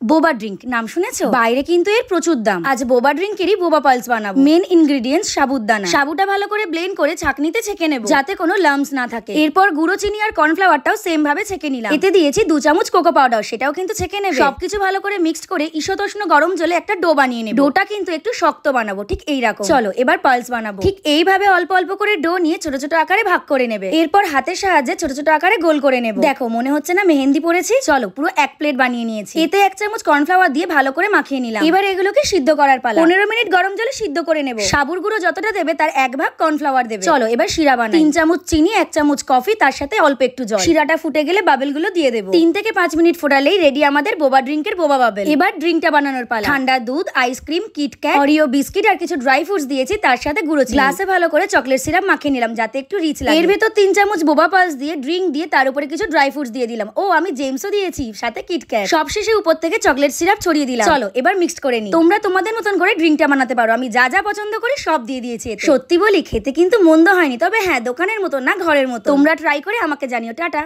বোবা ড্রিঙ্ক নাম শুনেছো? বাইরে কিন্তু এর প্রচুর দাম। আজ বোবা ড্রিঙ্কেরই বোবা পালস বানাবো। মেন ইনগ্রেডিয়েন্টস সাবুদানা। সাবুটা ভালো করে ব্লেন্ড করে ছাঁকনিতে ছেঁকে নেব যাতে কোনো লাম্পস না থাকে। এরপর গুঁড়ো চিনি আর কর্নফ্লাওয়ারটাও সেম ভাবে ছেঁকে নিলাম। এতে দিয়েছি 2 চামচ কোকো পাউডার, সেটাও কিন্তু ছেঁকে নেবে। সবকিছু ভালো করে মিক্সড করে ঈষদোষ্ণ গরম জলে একটা ডো বানিয়ে নেব। ডোটা কিন্তু একটু শক্ত বানাবো, ঠিক এইরকম। চলো এবার পালস বানাবো। ঠিক এইভাবে অল্প অল্প করে ডো নিয়ে ছোট ছোট আকারে ভাগ করে নেবে। এরপর হাতের সাহায্যে ছোট ছোট আকারে গোল করে নেব। দেখো মনে হচ্ছে না মেহেন্দি পড়েছি? চলো পুরো 1 প্লেট বানিয়ে নিয়েছি। এতে 1 চামচ কর্নফ্লাওয়ার দিয়ে ভালো করে মাখিয়ে নিলাম। এবার এগুলোকে সিদ্ধ করার পালা। 15 মিনিট গরম জলে সিদ্ধ করে নেব। সাবুর গুঁড়ো যতটা দেবে তার 1 ভাগ কর্নফ্লাওয়ার দেবে। চলো এবার শিরা বানাই। 3 চামচ চিনি, 1 চামচ কফি, তার সাথে অল্প একটু জল। শিরাটা ফুটে গেলে বাবেল গুলো দিয়ে দেব। 3 থেকে 5 মিনিট ফোটালেই রেডি আমাদের বোবা ড্রিঙ্কের বোবা বাবেল। এবার ড্রিঙ্কটা বানানোর পালা। ঠান্ডা দুধ, আইসক্রিম, কিটক্যাট, অরিও বিস্কিট আর কিছু ড্রাই ফ্রুটস দিয়েছি, তার সাথে গুঁড়ো চিনি। গ্লাসে ভালো করে চকলেট সিরাপ মাখিয়ে নিলাম যাতে একটু রিচ লাগে। এর ভেতর 3 চামচ বোবা পালস দিয়ে ড্রিঙ্ক দিয়ে তার উপরে কিছু ড্রাই ফ্রুটস দিয়ে দিলাম। ও আমি জেমসও দিয়েছি, সাথে কিটক্যাট। সবশেষে উপর থেকে চকলেট সিরাপ ছড়িয়ে দিলাম। চলো এবার মিক্সড করে নিই। তোমরা তোমাদের মতন করে ড্রিঙ্কটা বানাতে পারো। আমি যা যা পছন্দ করি সব দিয়ে দিয়েছি। সত্যি বলি খেতে কিন্তু মন্দ হয়নি, তবে হ্যাঁ দোকানের মতো না, ঘরের মতো। তোমরা ট্রাই করে আমাকে জানিও। টাটা।